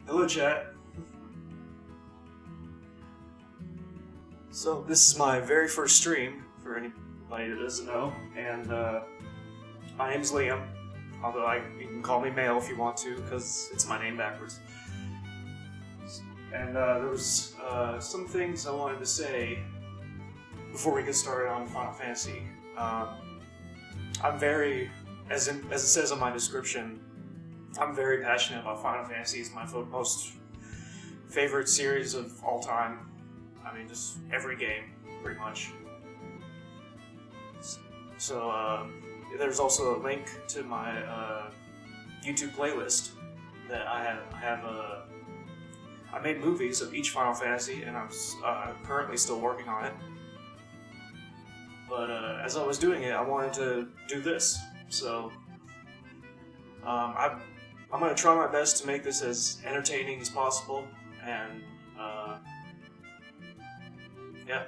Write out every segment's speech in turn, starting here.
Hello, chat. So this is my very first stream for anybody that doesn't know, and my name's Liam. Although you can call me Male if you want to, because it's my name backwards. And there was some things I wanted to say before we get started on Final Fantasy. I'm very, as it says on my description, I'm very passionate about Final Fantasy. It's my most favorite series of all time. I mean, just every game, pretty much. So, there's also a link to my YouTube playlist that I made movies of each Final Fantasy, and I'm currently still working on it. But as I was doing it, I wanted to do this. So, I'm going to try my best to make this as entertaining as possible, and yeah.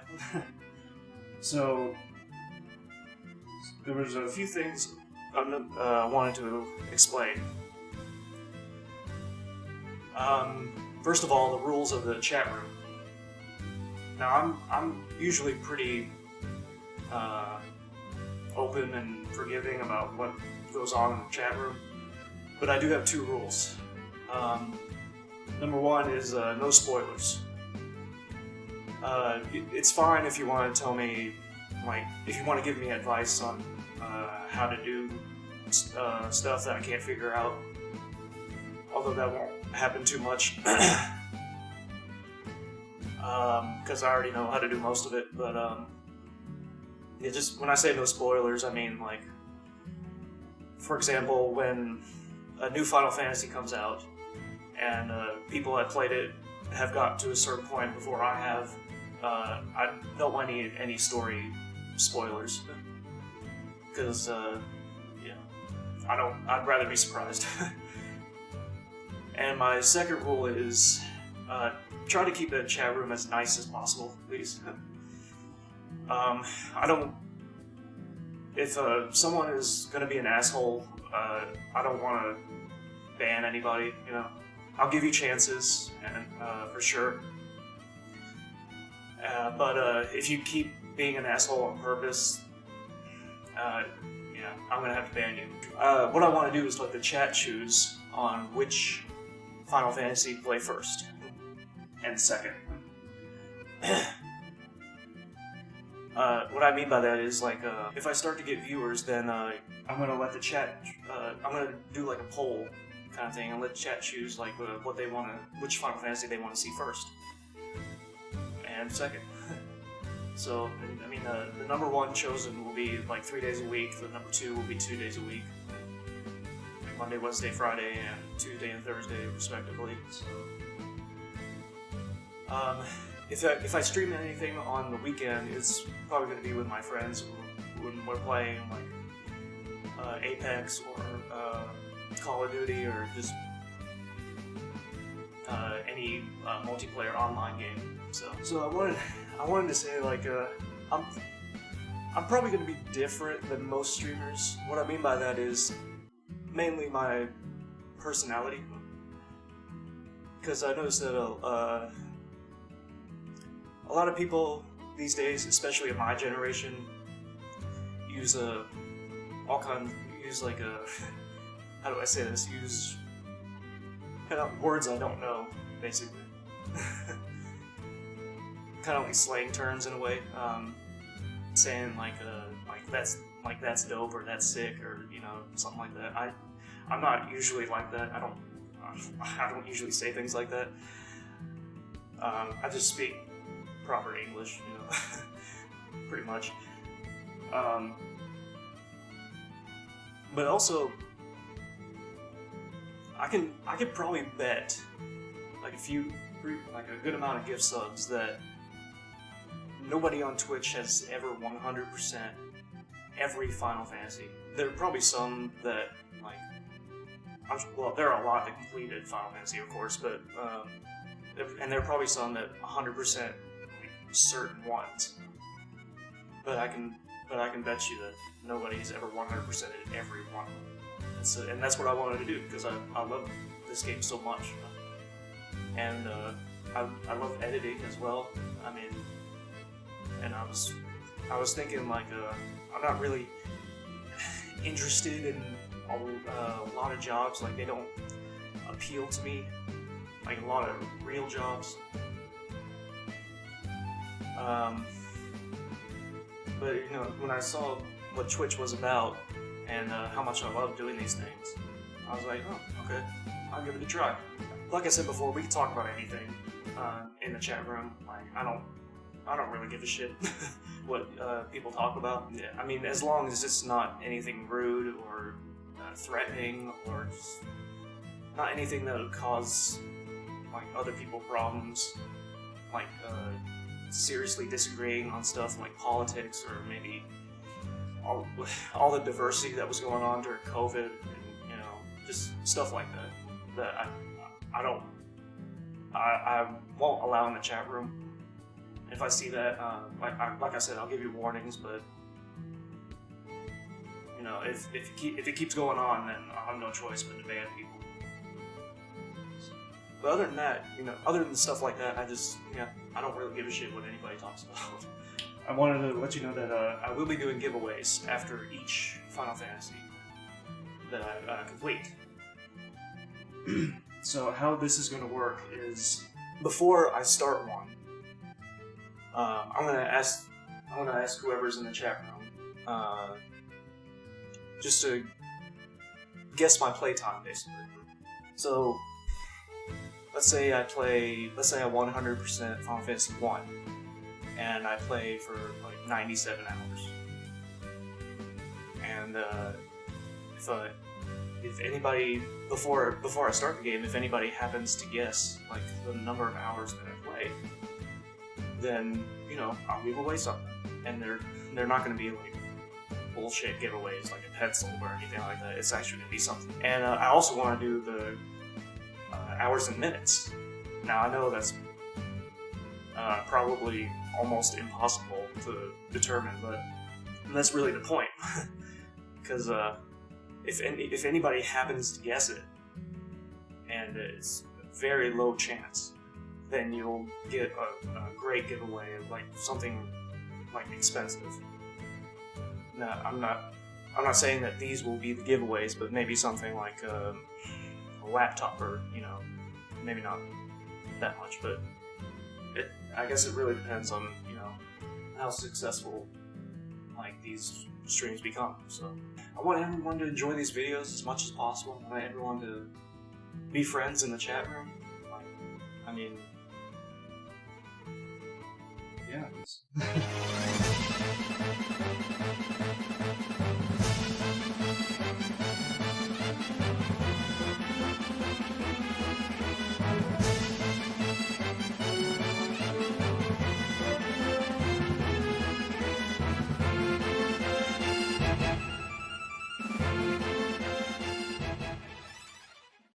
So, there was a few things I wanted to explain. First of all, the rules of the chat room. Now, I'm usually pretty open and forgiving about what goes on in the chat room, but I do have two rules. Number one is no spoilers. It's fine if you want to tell me, if you want to give me advice on how to do stuff that I can't figure out. Although that won't happen too much, because I already know how to do most of it. But just when I say no spoilers, I mean for example, when a new Final Fantasy comes out, and people that played it have gotten to a certain point before I have. I don't want any story spoilers, because I'd rather be surprised. And my second rule is try to keep the chat room as nice as possible, please. If someone is going to be an asshole, I don't want to ban anybody, I'll give you chances, and for sure. But if you keep being an asshole on purpose, I'm gonna have to ban you. What I want to do is let the chat choose on which Final Fantasy to play first and second. What I mean by that is if I start to get viewers, then I'm gonna let the chat. I'm gonna do a poll kind of thing and let the chat choose what they want to, which Final Fantasy they want to see first and second. So, I mean, the number one chosen will be 3 days a week. The number two will be 2 days a week, Monday, Wednesday, Friday, and Tuesday and Thursday, respectively. So, if I stream anything on the weekend, it's probably going to be with my friends when we're playing Apex or Call of Duty or just any multiplayer online game. So I wanted to say I'm probably going to be different than most streamers. What I mean by that is mainly my personality, because I noticed that a lot of people these days, especially in my generation, use how do I say this? Use kind of words I don't know, basically. Kind of like slang terms in a way, saying that's dope or that's sick or something like that. I'm not usually like that. I don't usually say things like that. I just speak proper English, pretty much. But also, I could probably bet a good amount of gift subs that nobody on Twitch has ever 100% every Final Fantasy. There are probably some that there are a lot that completed Final Fantasy, of course, but and there are probably some that 100% certain ones. But I can bet you that nobody's ever 100%ed every one. And that's what I wanted to do, because I love this game so much. and I love editing as well. I mean, and I was thinking like I'm not really interested in a lot of jobs. Like they don't appeal to me. Like a lot of real jobs. But you know, when I saw what Twitch was about and how much I love doing these things, I was like, oh, okay, I'll give it a try. Like I said before, we can talk about anything in the chat room. Like I don't really give a shit what people talk about. Yeah, I mean, as long as it's not anything rude or threatening or just not anything that would cause like other people problems, like seriously disagreeing on stuff like politics or maybe all the diversity that was going on during COVID, and, you know, just stuff like that. That I won't allow in the chat room. If I see that, like I said, I'll give you warnings. But you know, if it keeps going on, then I'll have no choice but to ban people. But other than that, you know, other than stuff like that, I don't really give a shit what anybody talks about. I wanted to let you know that I will be doing giveaways after each Final Fantasy that I complete. So how this is going to work is, before I start one, I'm gonna ask whoever's in the chat room just to guess my playtime, basically. So let's say I 100% Final Fantasy 1, and I play for like 97 hours. And if anybody before I start the game, if anybody happens to guess like the number of hours that I played, then you know I'll give away something, and they're not going to be like bullshit giveaways like a pencil or anything like that. It's actually going to be something. And I also want to do the hours and minutes. Now I know that's probably almost impossible to determine, but that's really the point. Because if anybody happens to guess it, and it's a very low chance, then you'll get a great giveaway of like something like expensive. Now I'm not saying that these will be the giveaways, but maybe something like a laptop, or you know, maybe not that much, but I guess it really depends on, you know, how successful like these streams become. So I want everyone to enjoy these videos as much as possible. I want everyone to be friends in the chat room. Like, I mean, yeah.